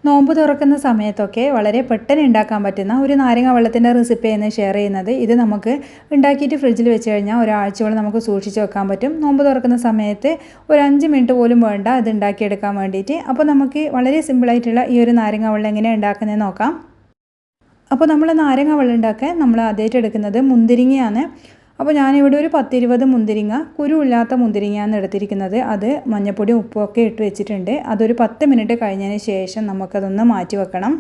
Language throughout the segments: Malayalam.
നോമ്പ് തുറക്കുന്ന സമയത്തൊക്കെ വളരെ പെട്ടെന്ന് ഉണ്ടാക്കാൻ പറ്റുന്ന ഒരു നാരങ്ങ വെള്ളത്തിൻ്റെ റെസിപ്പിയാണ് ഷെയർ ചെയ്യുന്നത്. ഇത് നമുക്ക് ഉണ്ടാക്കിയിട്ട് ഫ്രിഡ്ജിൽ വെച്ച് കഴിഞ്ഞാൽ ഒരാഴ്ചയോളം നമുക്ക് സൂക്ഷിച്ച് വെക്കാൻ പറ്റും. നോമ്പ് തുറക്കുന്ന സമയത്ത് ഒരു 5 മിനിറ്റ് പോലും വേണ്ട ഇത് ഉണ്ടാക്കിയെടുക്കാൻ വേണ്ടിയിട്ട്. അപ്പോൾ നമുക്ക് വളരെ സിമ്പിളായിട്ടുള്ള ഈ ഒരു നാരങ്ങ വെള്ളം എങ്ങനെയാണ് ഉണ്ടാക്കുന്നതെന്ന് നോക്കാം. അപ്പോൾ നമ്മൾ നാരങ്ങ വെള്ളം ഉണ്ടാക്കാൻ നമ്മൾ ആദ്യമായിട്ട് എടുക്കുന്നത് മുന്തിരിങ്ങയാണ്. അപ്പോൾ ഞാനിവിടെ ഒരു 10-20 മുന്തിരിങ്ങ, കുരുവില്ലാത്ത മുന്തിരിങ്ങയാണ് എടുത്തിരിക്കുന്നത്. അത് മഞ്ഞപ്പൊടിയും ഉപ്പുമൊക്കെ ഇട്ട് വെച്ചിട്ടുണ്ട്. അതൊരു 10 മിനിറ്റ് കഴിഞ്ഞതിന് ശേഷം നമുക്കതൊന്ന് മാറ്റി വെക്കണം.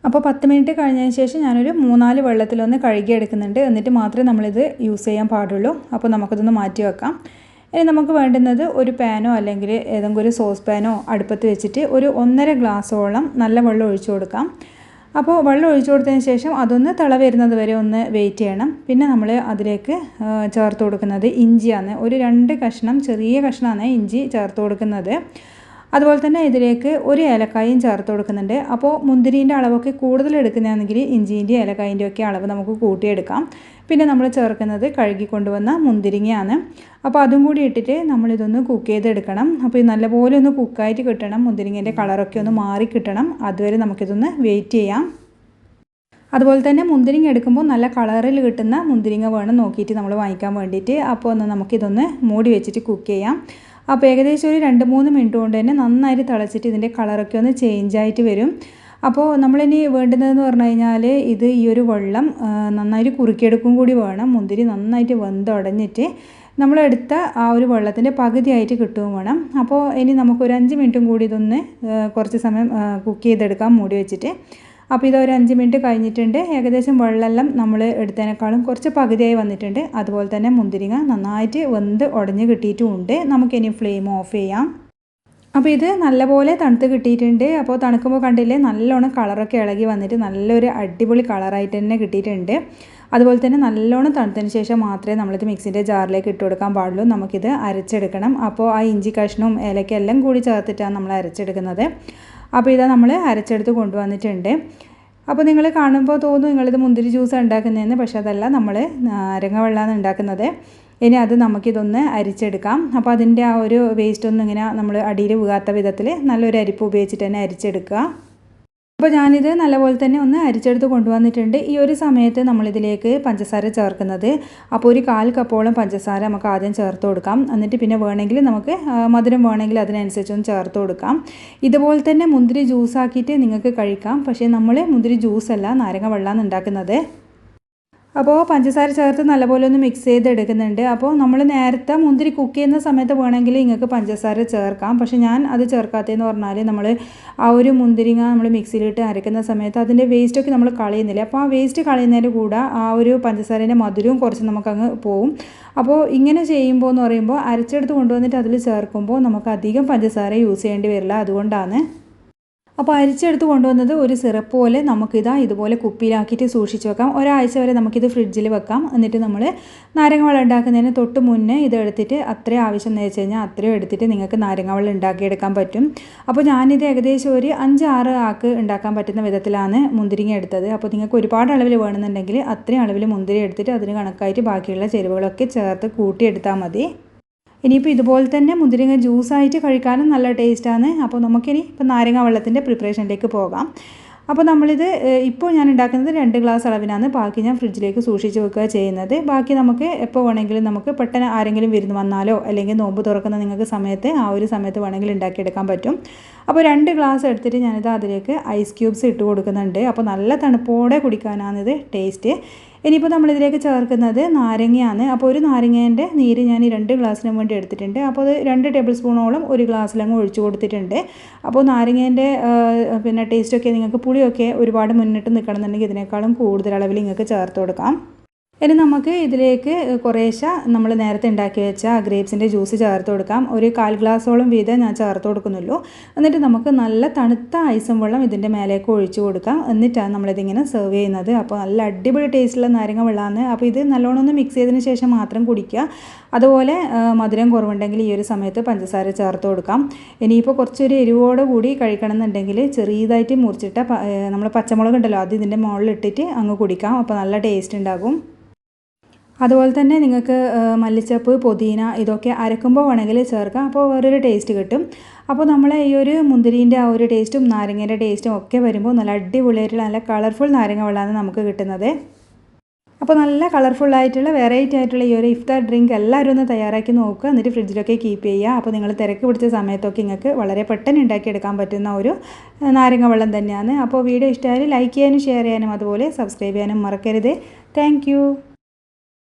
അപ്പോൾ 10 മിനിറ്റ് കഴിഞ്ഞതിന് ശേഷം ഞാനൊരു 3-4 വെള്ളത്തിലൊന്ന് കഴുകിയെടുക്കുന്നുണ്ട്. എന്നിട്ട് മാത്രമേ നമ്മളിത് യൂസ് ചെയ്യാൻ പാടുള്ളൂ. അപ്പോൾ നമുക്കതൊന്ന് മാറ്റി വെക്കാം. ഇനി നമുക്ക് വേണ്ടുന്നത് ഒരു പാനോ അല്ലെങ്കിൽ ഏതെങ്കിലും ഒരു സോസ് പാനോ അടുപ്പത്ത് വെച്ചിട്ട് ഒരു 1.5 ഗ്ലാസ്സോളം നല്ല വെള്ളം ഒഴിച്ചു കൊടുക്കാം. അപ്പോൾ വെള്ളം ഒഴിച്ചു കൊടുത്തതിന് ശേഷം അതൊന്ന് തിള വരുന്നത് വരെ ഒന്ന് വെയിറ്റ് ചെയ്യണം. പിന്നെ നമ്മൾ അതിലേക്ക് ചേർത്ത് കൊടുക്കുന്നത് ഇഞ്ചിയാണ്. ഒരു 2 കഷ്ണം, ചെറിയ കഷ്ണമാണ് ഇഞ്ചി ചേർത്ത് കൊടുക്കുന്നത്. അതുപോലെ തന്നെ ഇതിലേക്ക് ഒരു ഏലക്കായും ചേർത്ത് കൊടുക്കുന്നുണ്ട്. അപ്പോൾ മുന്തിരീൻ്റെ അളവൊക്കെ കൂടുതൽ എടുക്കുന്നതാണെങ്കിൽ ഇഞ്ചിൻ്റെ ഏലക്കായിൻ്റെ ഒക്കെ അളവ് നമുക്ക് കൂട്ടിയെടുക്കാം. പിന്നെ നമ്മൾ ചേർക്കുന്നത് കഴുകി കൊണ്ടുവന്ന മുന്തിരിങ്ങയാണ്. അപ്പോൾ അതും കൂടി ഇട്ടിട്ട് നമ്മളിതൊന്ന് കുക്ക് ചെയ്തെടുക്കണം. അപ്പോൾ ഇത് നല്ലപോലെ ഒന്ന് കുക്കായിട്ട് കിട്ടണം. മുന്തിരിങ്ങേൻ്റെ കളറൊക്കെ ഒന്ന് മാറി കിട്ടണം. അതുവരെ നമുക്കിതൊന്ന് വെയിറ്റ് ചെയ്യാം. അതുപോലെ തന്നെ മുന്തിരിങ്ങ എടുക്കുമ്പോൾ നല്ല കളറിൽ കിട്ടുന്ന മുന്തിരിങ്ങ വേണം നോക്കിയിട്ട് നമ്മൾ വാങ്ങിക്കാൻ വേണ്ടിയിട്ട്. അപ്പോൾ ഒന്ന് നമുക്കിതൊന്ന് മൂടി വെച്ചിട്ട് കുക്ക് ചെയ്യാം. അപ്പോൾ ഏകദേശം ഒരു 2-3 മിനിറ്റ് കൊണ്ട് തന്നെ നന്നായിട്ട് തിളച്ചിട്ട് ഇതിൻ്റെ കളറൊക്കെ ഒന്ന് ചേഞ്ചായിട്ട് വരും. അപ്പോൾ നമ്മളിനി വേണ്ടുന്നതെന്ന് പറഞ്ഞു കഴിഞ്ഞാൽ ഈ ഒരു വെള്ളം നന്നായിട്ട് കുറുക്കിയെടുക്കും കൂടി വേണം. മുന്തിരി നന്നായിട്ട് വെന്തുടഞ്ഞിട്ട് നമ്മളെടുത്ത ആ ഒരു വെള്ളത്തിൻ്റെ പകുതിയായിട്ട് കിട്ടുകയും വേണം. അപ്പോൾ ഇനി നമുക്കൊരു 5 മിനിറ്റും കൂടി ഇതൊന്ന് കുറച്ച് സമയം കുക്ക് ചെയ്തെടുക്കാം മൂടി വെച്ചിട്ട്. അപ്പോൾ ഇതൊരു 5 മിനിറ്റ് കഴിഞ്ഞിട്ടുണ്ട്. ഏകദേശം വെള്ളമെല്ലാം നമ്മൾ എടുത്തതിനേക്കാളും കുറച്ച് പകുതിയായി വന്നിട്ടുണ്ട്. അതുപോലെ തന്നെ മുന്തിരിങ്ങ നന്നായിട്ട് വെന്ത് ഉടഞ്ഞ് കിട്ടിയിട്ടുമുണ്ട്. നമുക്കിനി ഫ്ലെയിം ഓഫ് ചെയ്യാം. അപ്പോൾ ഇത് നല്ലപോലെ തണുത്ത് കിട്ടിയിട്ടുണ്ട്. അപ്പോൾ തണുക്കുമ്പോൾ കണ്ടില്ലേ നല്ലോണം കളറൊക്കെ ഇളകി വന്നിട്ട് നല്ലൊരു അടിപൊളി കളറായിട്ട് തന്നെ കിട്ടിയിട്ടുണ്ട്. അതുപോലെ തന്നെ നല്ലോണം തണുത്തതിന് ശേഷം മാത്രമേ നമ്മളിത് മിക്സിൻ്റെ ജാറിലേക്ക് ഇട്ട് കൊടുക്കാൻ പാടുള്ളൂ. നമുക്കിത് അരച്ചെടുക്കണം. അപ്പോൾ ആ ഇഞ്ചി കഷ്ണവും ഏലക്ക എല്ലാം കൂടി ചേർത്തിട്ടാണ് നമ്മൾ അരച്ചെടുക്കുന്നത്. അപ്പോൾ ഇതാ നമ്മൾ അരച്ചെടുത്ത് കൊണ്ടുവന്നിട്ടുണ്ട്. അപ്പോൾ നിങ്ങൾ കാണുമ്പോൾ തോന്നും നിങ്ങളിത് മുന്തിരി ജ്യൂസ് ഉണ്ടാക്കുന്നതെന്ന്. പക്ഷേ അതല്ല, നമ്മൾ നാരങ്ങ വെള്ളമാണ് ഉണ്ടാക്കുന്നത്. ഇനി അത് നമുക്കിതൊന്ന് അരിച്ചെടുക്കാം. അപ്പോൾ അതിൻ്റെ ആ ഒരു വേസ്റ്റൊന്നും ഇങ്ങനെ നമ്മൾ അടിയിൽ വീഴാത്ത വിധത്തിൽ നല്ലൊരു അരിപ്പ് ഉപയോഗിച്ചിട്ട് തന്നെ അരിച്ചെടുക്കുക. അപ്പോൾ ഞാനിത് നല്ലപോലെ തന്നെ ഒന്ന് അരിച്ചെടുത്ത് കൊണ്ടുവന്നിട്ടുണ്ട്. ഈ ഒരു സമയത്ത് നമ്മളിതിലേക്ക് പഞ്ചസാര ചേർക്കുന്നത്. അപ്പോൾ ഒരു 1/4 കപ്പോളം പഞ്ചസാര നമുക്ക് ആദ്യം ചേർത്ത് കൊടുക്കാം. എന്നിട്ട് പിന്നെ വേണമെങ്കിൽ നമുക്ക് മധുരം വേണമെങ്കിൽ അതിനനുസരിച്ചൊന്ന് ചേർത്ത് കൊടുക്കാം. ഇതുപോലെ തന്നെ മുന്തിരി ജ്യൂസാക്കിയിട്ട് നിങ്ങൾക്ക് കഴിക്കാം. പക്ഷേ നമ്മൾ മുന്തിരി ജ്യൂസല്ല, നാരങ്ങ വെള്ളമാണ് ഉണ്ടാക്കുന്നത്. അപ്പോൾ പഞ്ചസാര ചേർത്ത് നല്ലപോലെ ഒന്ന് മിക്സ് ചെയ്തെടുക്കുന്നുണ്ട്. അപ്പോൾ നമ്മൾ നേരത്തെ മുന്തിരി കുക്ക് ചെയ്യുന്ന സമയത്ത് വേണമെങ്കിൽ നിങ്ങൾക്ക് പഞ്ചസാര ചേർക്കാം. പക്ഷേ ഞാൻ അത് ചേർക്കാത്തതെന്ന് പറഞ്ഞാൽ നമ്മൾ ആ ഒരു മുന്തിരിങ്ങ നമ്മൾ മിക്സിയിലിട്ട് അരയ്ക്കുന്ന സമയത്ത് അതിൻ്റെ വേസ്റ്റൊക്കെ നമ്മൾ കളയുന്നില്ല. അപ്പോൾ ആ വേസ്റ്റ് കളയുന്നതിൻ്റെ കൂടെ ആ ഒരു പഞ്ചസാരേൻ്റെ മധുരവും കുറച്ച് നമുക്കങ്ങ് പോവും. അപ്പോൾ ഇങ്ങനെ ചെയ്യുമ്പോൾ എന്ന് പറയുമ്പോൾ അരച്ചെടുത്ത് കൊണ്ടുവന്നിട്ട് അതിൽ ചേർക്കുമ്പോൾ നമുക്ക് അധികം പഞ്ചസാര യൂസ് ചെയ്യേണ്ടി വരില്ല. അതുകൊണ്ടാണ്. അപ്പോൾ അരിച്ചെടുത്ത് കൊണ്ടുവന്നത് ഒരു സിറപ്പ് പോലെ നമുക്കിതാ ഇതുപോലെ കുപ്പിയിലാക്കിയിട്ട് സൂക്ഷിച്ച് വെക്കാം. ഒരാഴ്ച വരെ നമുക്കിത് ഫ്രിഡ്ജിൽ വെക്കാം. എന്നിട്ട് നമ്മൾ നാരങ്ങ വെള്ളം ഉണ്ടാക്കുന്നതിന് തൊട്ട് മുന്നേ ഇത് എടുത്തിട്ട് അത്രയും ആവശ്യം എന്ന് വെച്ച് കഴിഞ്ഞാൽ അത്രയും എടുത്തിട്ട് നിങ്ങൾക്ക് നാരങ്ങ വെള്ളം ഉണ്ടാക്കിയെടുക്കാൻ പറ്റും. അപ്പോൾ ഞാനിത് ഏകദേശം ഒരു 5-6 ആൾക്ക് ഉണ്ടാക്കാൻ പറ്റുന്ന വിധത്തിലാണ് മുന്തിരിങ്ങ എടുത്തത്. അപ്പോൾ നിങ്ങൾക്ക് ഒരുപാട് അളവിൽ വേണമെന്നുണ്ടെങ്കിൽ അത്രയും അളവിൽ മുന്തിരി എടുത്തിട്ട് അതിന് കണക്കായിട്ട് ബാക്കിയുള്ള ചേരുവകളൊക്കെ ചേർത്ത് കൂട്ടിയെടുത്താൽ മതി. ഇനിയിപ്പോൾ ഇതുപോലെ തന്നെ മുന്തിരിങ്ങ ജ്യൂസായിട്ട് കഴിക്കാനും നല്ല ടേസ്റ്റാണ്. അപ്പോൾ നമുക്കിനി ഇപ്പോൾ നാരങ്ങ വെള്ളത്തിൻ്റെ പ്രിപ്പറേഷനിലേക്ക് പോകാം. അപ്പോൾ നമ്മളിത് ഇപ്പോൾ ഞാൻ ഉണ്ടാക്കുന്നത് 2 ഗ്ലാസ് അളവിനാണ്. ബാക്കി ഞാൻ ഫ്രിഡ്ജിലേക്ക് സൂക്ഷിച്ച് വെക്കുക ചെയ്യുന്നത്. ബാക്കി നമുക്ക് എപ്പോൾ വേണമെങ്കിലും നമുക്ക് പെട്ടെന്ന് ആരെങ്കിലും വിരുന്ന് വന്നാലോ അല്ലെങ്കിൽ നോമ്പ് തുറക്കുന്ന നിങ്ങൾക്ക് സമയത്ത് ആ ഒരു സമയത്ത് വേണമെങ്കിൽ ഉണ്ടാക്കിയെടുക്കാൻ പറ്റും. അപ്പോൾ 2 ഗ്ലാസ് എടുത്തിട്ട് ഞാനിത് അതിലേക്ക് ഐസ് ക്യൂബ്സ് ഇട്ട് കൊടുക്കുന്നുണ്ട്. അപ്പോൾ നല്ല തണുപ്പോടെ കുടിക്കാനാണിത് ടേസ്റ്റ്. ഇനിയിപ്പോൾ നമ്മളിതിലേക്ക് ചേർക്കുന്നത് നാരങ്ങയാണ്. അപ്പോൾ ഒരു നാരങ്ങേൻ്റെ നീര് ഞാൻ ഈ 2 ഗ്ലാസ്സിനും വേണ്ടി എടുത്തിട്ടുണ്ട്. അപ്പോൾ അത് 2 ടേബിൾ സ്പൂണോളം ഒരു ഗ്ലാസ്സിലങ്ങ് ഒഴിച്ചു കൊടുത്തിട്ടുണ്ട്. അപ്പോൾ നാരങ്ങേൻ്റെ പിന്നെ ടേസ്റ്റൊക്കെ നിങ്ങൾക്ക് പുളിയൊക്കെ ഒരുപാട് മുന്നിട്ട് നിൽക്കണമെന്നുണ്ടെങ്കിൽ ഇതിനേക്കാളും കൂടുതൽ അളവിൽ നിങ്ങൾക്ക് ചേർത്ത് കൊടുക്കാം. ഇനി നമുക്ക് ഇതിലേക്ക് കുറേശ്ശെ നമ്മൾ നേരത്തെ ഉണ്ടാക്കി വെച്ച ഗ്രേപ്സിൻ്റെ ജ്യൂസ് ചേർത്ത് കൊടുക്കാം. ഒരു 1/4 ഗ്ലാസ്സോളം വീതം ഞാൻ ചേർത്ത് കൊടുക്കുന്നുള്ളൂ. എന്നിട്ട് നമുക്ക് നല്ല തണുത്ത ഐസും വെള്ളം ഇതിൻ്റെ മേലേക്ക് ഒഴിച്ചു കൊടുക്കാം. എന്നിട്ടാണ് നമ്മളിതിങ്ങനെ സെർവ് ചെയ്യുന്നത്. അപ്പോൾ നല്ല അടിപൊളി ടേസ്റ്റുള്ള നാരങ്ങ വെള്ളമാണ്. അപ്പോൾ ഇത് നല്ലോണം ഒന്ന് മിക്സ് ചെയ്തതിന് ശേഷം മാത്രം കുടിക്കുക. അതുപോലെ മധുരം കുറവുണ്ടെങ്കിൽ ഈ ഒരു സമയത്ത് പഞ്ചസാര ചേർത്ത് കൊടുക്കാം. ഇനിയിപ്പോൾ കുറച്ചൊരു എരിവോട് കൂടി കഴിക്കണം എന്നുണ്ടെങ്കിൽ ചെറിയതായിട്ട് മുറിച്ചിട്ട നമ്മൾ പച്ചമുളക് ഉണ്ടല്ലോ അത് ഇതിൻ്റെ മുകളിലിട്ടിട്ട് അങ്ങ് കുടിക്കാം. അപ്പോൾ നല്ല ടേസ്റ്റ് ഉണ്ടാകും. അതുപോലെ തന്നെ നിങ്ങൾക്ക് മല്ലിച്ചപ്പ്, പുതിന ഇതൊക്കെ അരക്കുമ്പോൾ വേണമെങ്കിൽ ചേർക്കാം. അപ്പോൾ വേറൊരു ടേസ്റ്റ് കിട്ടും. അപ്പോൾ നമ്മളെ ഈ ഒരു മുന്തിരീൻ്റെ ആ ഒരു ടേസ്റ്റും നാരങ്ങേൻ്റെ ടേസ്റ്റും ഒക്കെ വരുമ്പോൾ നല്ല അടിപൊളിയായിട്ടുള്ള നല്ല കളർഫുൾ നാരങ്ങ വെള്ളമാണ് നമുക്ക് കിട്ടുന്നത്. അപ്പോൾ നല്ല കളർഫുള്ളായിട്ടുള്ള വെറൈറ്റി ആയിട്ടുള്ള ഈ ഒരു ഇഫ്താർ ഡ്രിങ്ക് എല്ലാവരും ഒന്ന് തയ്യാറാക്കി നോക്കുക. എന്നിട്ട് ഫ്രിഡ്ജിലൊക്കെ കീപ്പ് ചെയ്യുക. അപ്പോൾ നിങ്ങൾ തിരക്ക് പിടിച്ച സമയത്തൊക്കെ നിങ്ങൾക്ക് വളരെ പെട്ടെന്ന് ഉണ്ടാക്കിയെടുക്കാൻ പറ്റുന്ന ഒരു നാരങ്ങ വെള്ളം തന്നെയാണ്. അപ്പോൾ വീഡിയോ ഇഷ്ടമായാൽ ലൈക്ക് ചെയ്യാനും ഷെയർ ചെയ്യാനും അതുപോലെ സബ്സ്ക്രൈബ് ചെയ്യാനും മറക്കരുത്. താങ്ക്